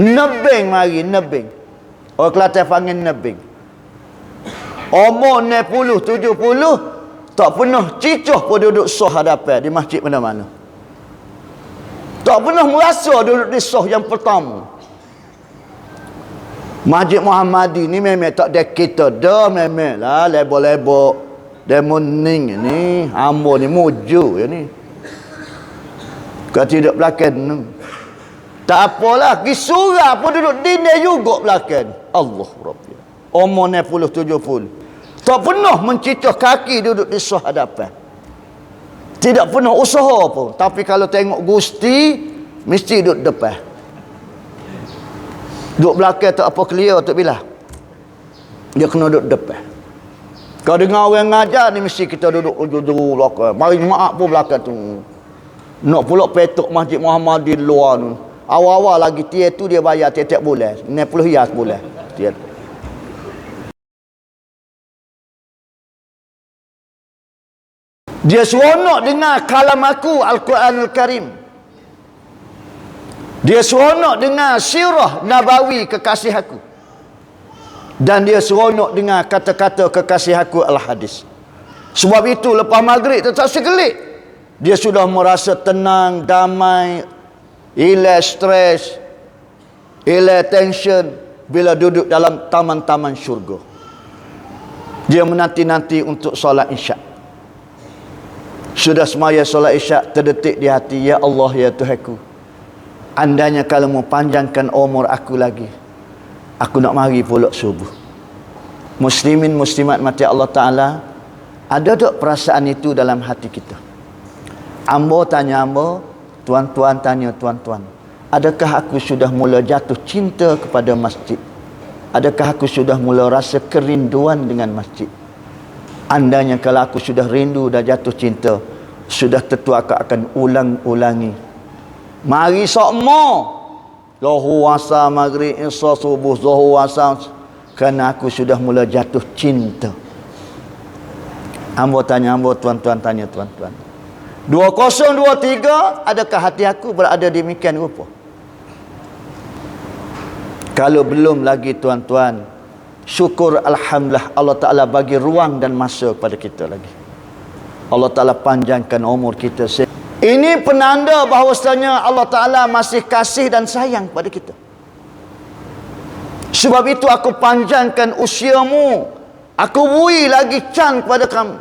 Nebing mari, nebing. Orang Kelantan panggil nebing. Umur 60, 70 tak pernah cicuh pun duduk soh hadapan di masjid mana-mana. Tak pernah merasa duduk di soh yang pertama. Masjid Muhammadi ni memang tak ada kita dah, memang lah lebok-lebok demoning ni, hamba ni muju ya ni. Kau tidak belakang ni. Tak apalah, pergi surah pun duduk dinding juga belakang. Allah Rabbi. Umur 60, 70. Tak pernah mencicah kaki duduk di soh hadapan. Tidak pernah usaha pun. Tapi kalau tengok Gusti, mesti duduk depan. Duduk belakang tak apa clear tak bila. Dia kena duduk depan. Kalau dengar orang ngajar ni, mesti kita duduk belakang. Mari maaf pun belakang tu. Nak pula petok Masjid Muhammad di luar tu. Awal-awal lagi tiap tu dia bayar tiap-tiap bulan. 90 riyal sebulan. Tiap. Dia seronok dengar kalam aku Al-Quranul Karim. Dia seronok dengar sirah Nabawi kekasih aku. Dan dia seronok dengar kata-kata kekasih aku Al-Hadis. Sebab itu lepas maghrib tetap segelik, dia sudah merasa tenang, damai, hilang stres, hilang tension bila duduk dalam taman-taman syurga. Dia menanti-nanti untuk solat isyak. Sudah semaya solat isyak, terdetik di hati, ya Allah ya Tuhanku, andainya kalau mau panjangkan umur aku lagi, aku nak mari pulak subuh. Muslimin muslimat mati Allah Ta'ala, ada tak perasaan itu dalam hati kita? Ambo tanya ambo, tuan-tuan tanya tuan-tuan, adakah aku sudah mula jatuh cinta kepada masjid? Adakah aku sudah mula rasa kerinduan dengan masjid? Andainya kalau aku sudah rindu dan jatuh cinta, sudah tentu aku akan ulang-ulangi. Mari sokmo zuhur asar maghrib isya subuh zuhur asar, kerana aku sudah mula jatuh cinta. Ambo tanya ambo, tuan-tuan tanya tuan-tuan. 2023, adakah hati aku berada demikian rupa? Kalau belum lagi tuan-tuan, syukur alhamdulillah Allah Ta'ala bagi ruang dan masa kepada kita lagi. Allah Ta'ala panjangkan umur kita. Ini penanda bahawasanya Allah Ta'ala masih kasih dan sayang pada kita. Sebab itu aku panjangkan usiamu, aku beri lagi can kepada kamu,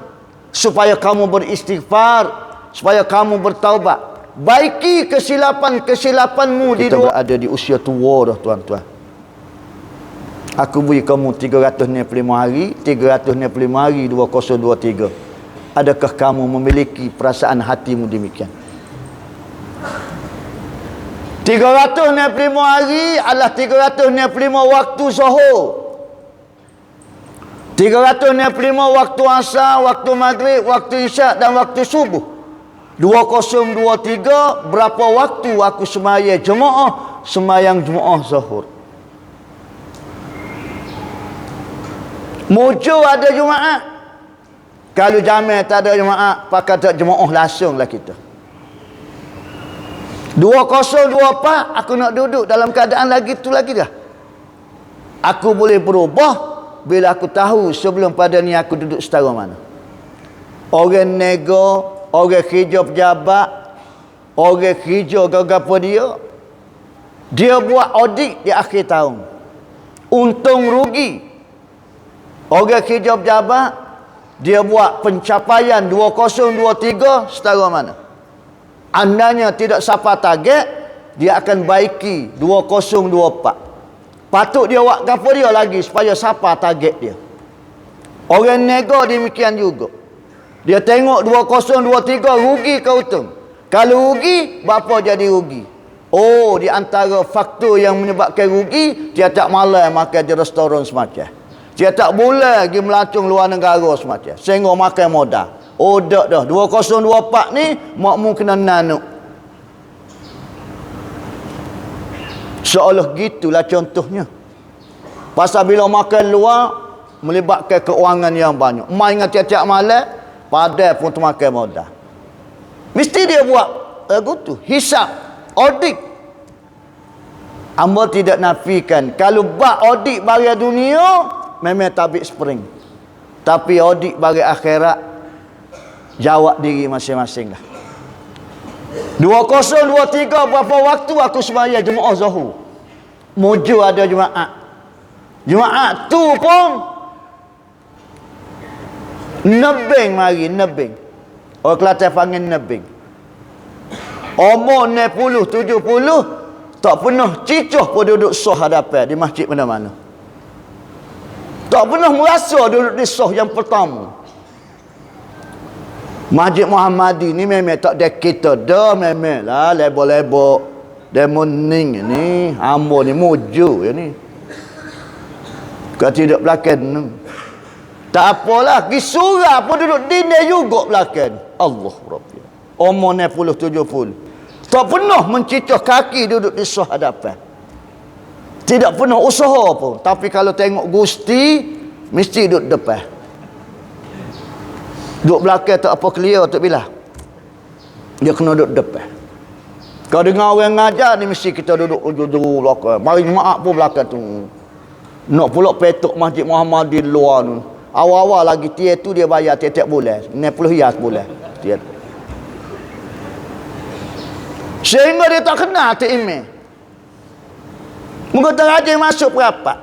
supaya kamu beristighfar, supaya kamu bertaubat, baiki kesilapan-kesilapanmu. Kita berada di usia tua dah tuan-tuan. Aku beri kamu 365 hari, 365 hari 2023. Adakah kamu memiliki perasaan hatimu demikian? 365 hari adalah 365 waktu zuhur, 365 waktu asar, waktu maghrib, waktu isyak dan waktu subuh. 2023, berapa waktu aku sembahyang jemaah, sembahyang jemaah zuhur. Muju ada Jumaat. Kalau Jamil tak ada Jumaat, pakai tak jemaah langsung lah kita. 2024, aku nak duduk dalam keadaan lagi tu lagi dah. Aku boleh berubah bila aku tahu sebelum pada ni aku duduk setara mana. Orang nego, orang kerja pejabat, orang kerja apa dia buat audit di akhir tahun. Untung rugi. Orang kerja pejabat, dia buat pencapaian 2023 setara mana. Andainya tidak sampai target, dia akan baiki 2024. Patut dia buat apa dia lagi supaya sampai target dia. Orang nego demikian juga. Dia tengok 2023 rugi ke untung. Kalau rugi, berapa jadi rugi? Oh, di antara faktor yang menyebabkan rugi, dia tak malas makan di restoran semacam. Dia tak boleh pergi melancong luar negara semacam. Sehingga makan modal. Oh dak dah. 2024 ni makmu kena nanuk. Seolah gitulah contohnya. Pasal bila makan luar melibatkan keuangan yang banyak. Main dengan tiap-tiap malam, padahal pun termakan modal. Mesti dia buat lagu tu, hisap, audit. Hamba tidak nafikan kalau bak audit bagi dunia memang tabik spring. Tapi audit bagi akhirat jawab diri masing-masing lah. 2023 berapa waktu aku sembahyang Jumaat Zuhur. Muju ada Jumaat. Jumaat tu pun nebeng mari, nebeng. Orang Kelantan panggil nebeng. Umur 60, 70 tak pernah cicuh pun duduk soh hadapan di masjid mana-mana. Tak pernah merasa duduk di soh yang pertama. Masjid Muhammadi ni memang tak ada kita dah, memang lah lebok-lebok demoning ni, hamba ni muju ya ni. Kalau tidak belakang tak apalah, pergi surah pun duduk dinding juga belakang. Allah Rabbi. Umur 60, 70 tak pernah mencicah kaki duduk di soh hadapan. Tidak pernah usaha pun. Tapi kalau tengok Gusti mesti duduk depan. Duduk belakang tak apa clear tak bila. Dia kena duduk depan. Kalau dengar orang ngajar ni mesti kita duduk belakang. Mari jemaah pun belakang tu. Nak pula petok Masjid Muhammad di luar tu. Awal-awal lagi tiap tu dia bayar tiap-tiap bulan. 90 riyal sebulan. Tiap. Sehingga dia tak kenal Tok Imam. Muka terajin masuk perapat.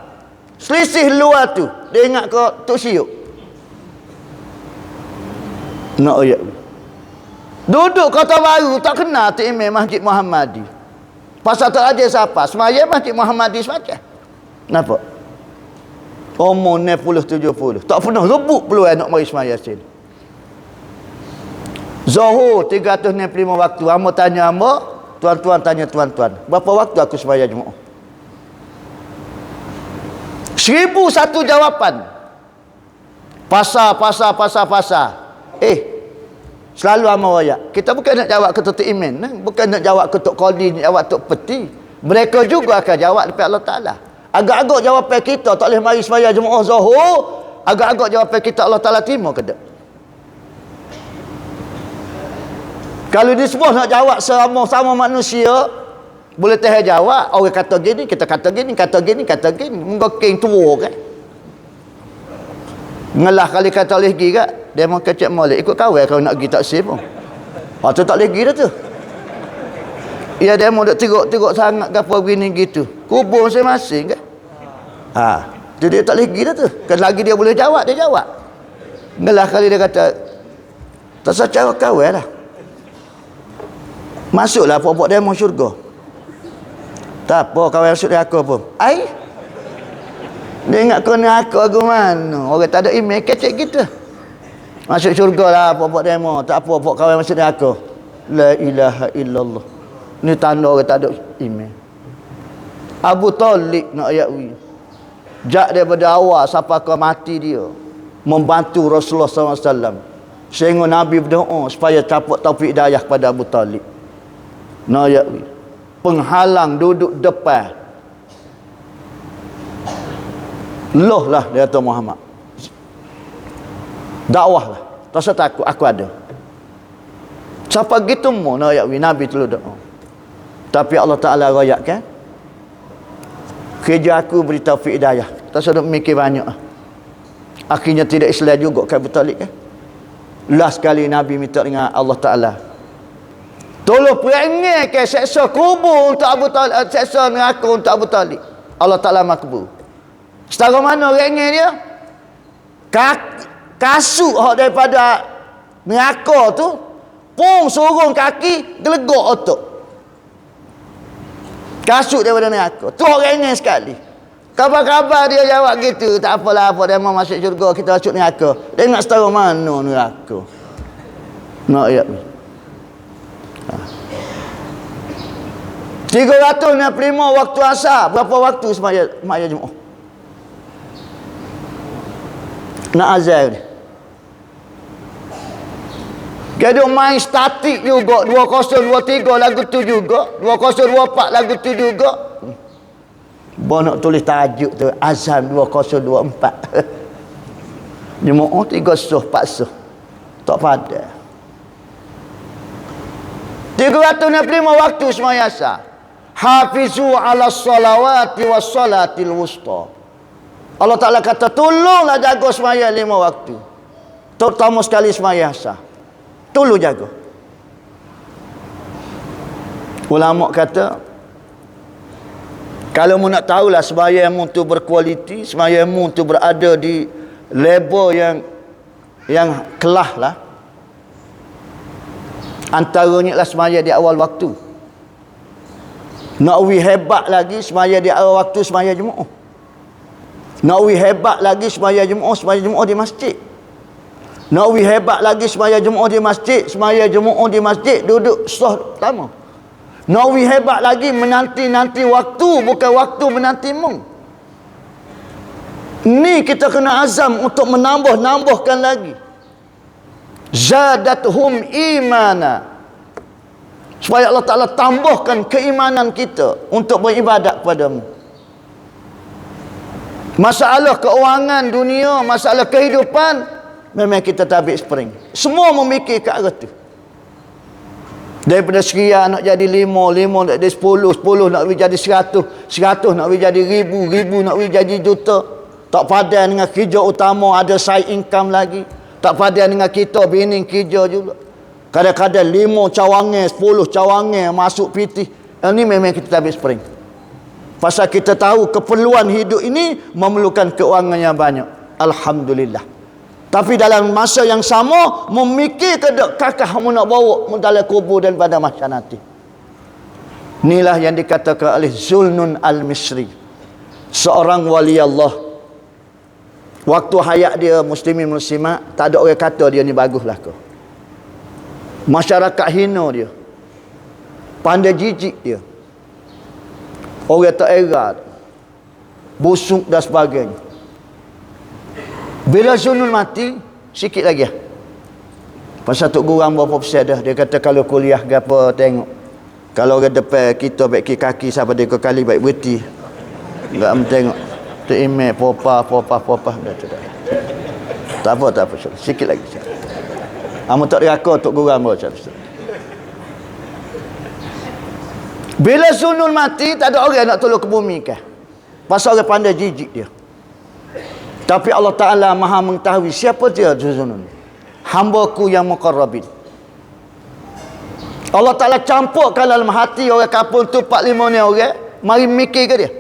Selisih luar tu. Dia ingat ke Tok Syuk. Nak ayat. Duduk Kota Baru tak kenal Tok Imam Masjid Muhammadi. Pasal terajin siapa? Semaya Masjid Muhammadi semacam. Nampak? Umur 60, 70 tak pernah rebut peluang nak mari semaya sini. Zuhur 365 waktu. Hamba tanya hamba, tuan-tuan tanya tuan-tuan, berapa waktu aku semaya Jumaat? 1001 jawapan. Pasar. Selalu hamba royak. Kita bukan nak jawab ke Tok Iman, bukan nak jawab ke Tok Qadi, nak jawab Tok Peti. Mereka juga akan jawab depan Allah Ta'ala. Agak-agak jawapan kita tak boleh mari sembahyang Jumaat Zuhur, agak-agak jawapan kita Allah Ta'ala terima ke tak? Kalau disebut nak jawab sama manusia, boleh tahan jawab. Orang kata gini, kita kata gini. Menggoking tua kan. Ngelah kali kata boleh pergi kan. Dia mau kecek molek ikut kawan kalau nak pergi taksir pun. Tu tak boleh pergi dah tu. Ya dia mau duk teruk sangat ke apa begini gitu. Kubur masing-masing kan. Tu dia tak boleh pergi dah tu. Kan lagi dia boleh jawab, dia jawab. Ngelah kali dia kata tak secara kawan lah. Masuklah pokok demo syurga. Tak apa kawan masuk dia aku pun. Dia ingat kau ni aku mana. Orang tak ada email kecek gitu. Masuk syurga lah pokok demo. Tak apa pokok kawan masuk dia aku. La ilaha illallah. Ni tanda orang tak ada email. Abu Talib nak ayat wi. Jak daripada awal sampai ke mati dia membantu Rasulullah SAW. Sehingga Nabi berdoa supaya dapat taufik hidayah kepada Abu Talib. Nak ayat wi. Penghalang duduk depan. Loh lah dia kata Muhammad. Dakwah lah. Tak usah takut, aku ada. Siapa gitu mu nak ayat wi Nabi tu doa. Tapi Allah Ta'ala royak kan. Kerja aku beri taufik hidayah. Tak usah mikir banyak. Akhirnya tidak Islam juga kan Abu Talib kan. Last sekali Nabi minta dengan Allah Ta'ala. Tolong perangai ke seksa kubur untuk Abu Talib, seksa neraka untuk Abu Talib. Allah Ta'ala makbul. Setara mana rangai dia? Kasut daripada neraka tu pun surung kaki gelegok otak. Kasut daripada neraka. Tu rangai sekali. Kabar-kabar dia jawab gitu. Tak apalah apa dia mau masuk syurga, kita masuk neraka. Dia ingat setara mana neraka. Nak ayat ni. 365 waktu asar. Berapa waktu sembahyang Jumaat? Nak azan ni. Gaduh main statik juga. 2023 lagu tu juga. 2024 lagu tu juga. Bawa nak tulis tajuk tu. Azan 2024. Jumaat 3 suh 4 suh. Tak pada. 365 waktu sembahyang asar. Hafizu ala salawati was salatil wusta. Allah Ta'ala kata, tolonglah jaga sembahyang 5 waktu. Terutama sekali sembahyang asar. Tolong jaga. Ulama kata, kalau mu nak tahulah sembahyangmu tu berkualiti, sembahyangmu tu berada di level yang kelah lah, antaranya lah sembahyang di awal waktu. Nak hebat lagi sembahyang di awal waktu, sembahyang Jumaat. Nak hebat lagi sembahyang Jumaat di masjid. Nak hebat lagi sembahyang Jumaat di masjid, sembahyang Jumaat di masjid duduk sah pertama. Nak hebat lagi menanti-nanti waktu, bukan waktu menantimu. Ni kita kena azam untuk menambahkan lagi. Zadathum imana. Supaya Allah Ta'ala tambahkan keimanan kita untuk beribadat kepadamu. Masalah keuangan dunia, masalah kehidupan, memang kita tabik spring. Semua memikir ke arah tu. Daripada sekian nak jadi 5 nak jadi 10 nak jadi 100 nak jadi 1000 nak jadi juta. Tak padan dengan kerja utama, ada side income lagi. Tak padan dengan kita bini kerja juga. Kadang-kadang 5 cawangan, 10 cawangan masuk PT. Ini memang kita tabik spring. Pasal kita tahu keperluan hidup ini memerlukan keuangan yang banyak. Alhamdulillah. Tapi dalam masa yang sama, memikir ke kakak kamu nak bawa dalam kubur dan pada mahsyar nanti. Inilah yang dikatakan oleh Zulnun al-Misri, seorang wali Allah. Waktu hayat dia, muslimin muslimat, tak ada orang kata dia ni baguslah kau. Masyarakat hina dia, pandai jijik dia, orang tak era, busuk dan sebagainya. Bila Zulnun mati, sikit lagi. Pasal Tok Gurang berapa persen dah. Dia kata kalau kuliah ke apa, tengok. Kalau orang depan kita baik kaki sampai dia kali baik berhenti. Enggak tengok. Tu email popa. Dah tu dah. Tak apa. Sikit lagi. Amu tak diraka Tok Gurang berapa. Bila Zulnun mati, tak ada orang nak tolong ke bumi kan. Pasal orang pandai jijik dia. Tapi Allah Ta'ala maha mengetahui siapa dia Zulnun. Hamba-Ku yang muqarrabin. Allah Ta'ala campurkan dalam hati orang kapul tu 4-5 ni orang. Mari mikir ke dia.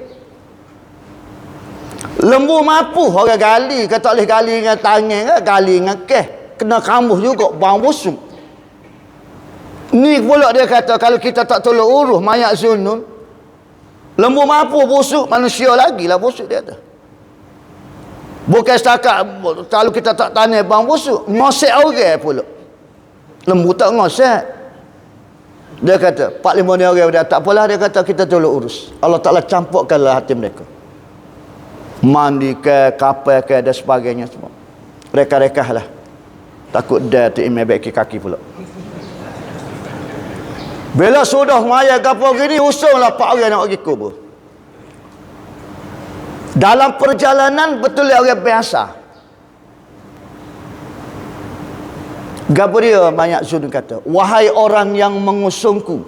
Lembu mampu orang gali. Kata boleh gali dengan tangan ke, gali dengan keh. Kena kambuh juga, bang busuk. Ni pula dia kata kalau kita tak tolong urus mayat Zulnun, lembu mampu busuk, manusia lagi lah busuk dia kata. Bukan setakat kalau kita tak tanam bang busuk, ngosek orang pula. Lembu tak ngosek. Dia kata 4-5 ni orang dah tak apalah, dia kata kita tolong urus. Allah Ta'ala campurkanlah hati mereka. Mandi ke, kapal ke dan sebagainya semua. Rekah-rekah lah. Takut dia tu imam baik kaki pula. Bila sudah mayat kapal gini, usunglah 4 orang nak pergi kubur. Dalam perjalanan betul orang biasa. Gabriel banyak Zulnun kata, wahai orang yang mengusungku,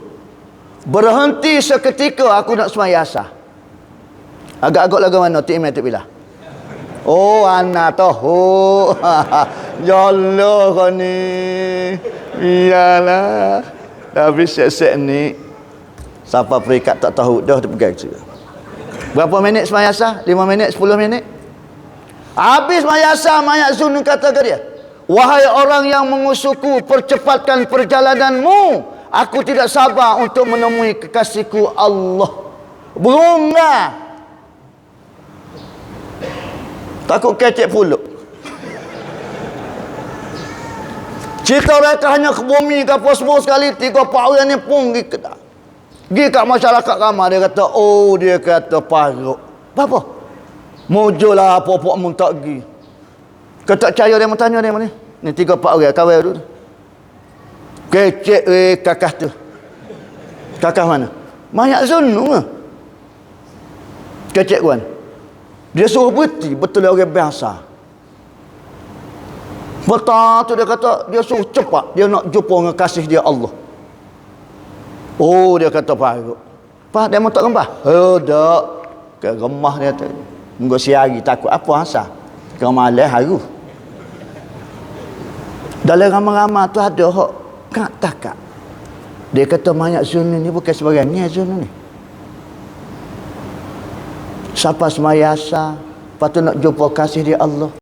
berhenti seketika aku nak sembahyang asar. Agak-agak lagu mana? Tik Imam Tik Billah. Oh, anak tahu. Ya Allah kau ni. Iyalah. Tapi set-set ni, siapa perikat tak tahu, dah terpegang juga. Berapa minit sembahyang asar? 5 minit, 10 minit? Habis sembahyang asar, mayat Zulnun kata ke dia, wahai orang yang mengusuku, percepatkan perjalananmu. Aku tidak sabar untuk menemui kekasihku Allah. Berunga. Takut kecek puluk. Cerita mereka hanya ke bumi ke apa semua sekali. 3-4 orang ni pun pergi kedah. Pergi kat masyarakat ramai. Dia kata, oh dia kata paruk. Apa? Mujur lah apa-apa mu tak pergi. Kata percaya dia tanya dia mana. Ni 3-4 orang kawal dulu. Kecek kakak tu. Kakak mana? Mayat Zulnun lah. Kecek kawan. Dia suruh berhenti. Betul orang biasa. Betul tu dia kata, dia suruh cepat. Dia nak jumpa dengan kasih dia Allah. Oh dia kata paruk. Apa dia mau tak rembah? Oh, tak. Ke remah dia tu. Minggu siari takut apa asal? Kau malas haru. Dalam ramai-ramai tu ada hak kak takak. Dia kata mayat Zunun ni bukan sebagiannya Zunun ni. Siapa semaya asal, lepas tu nak jumpa kasih dia Allah.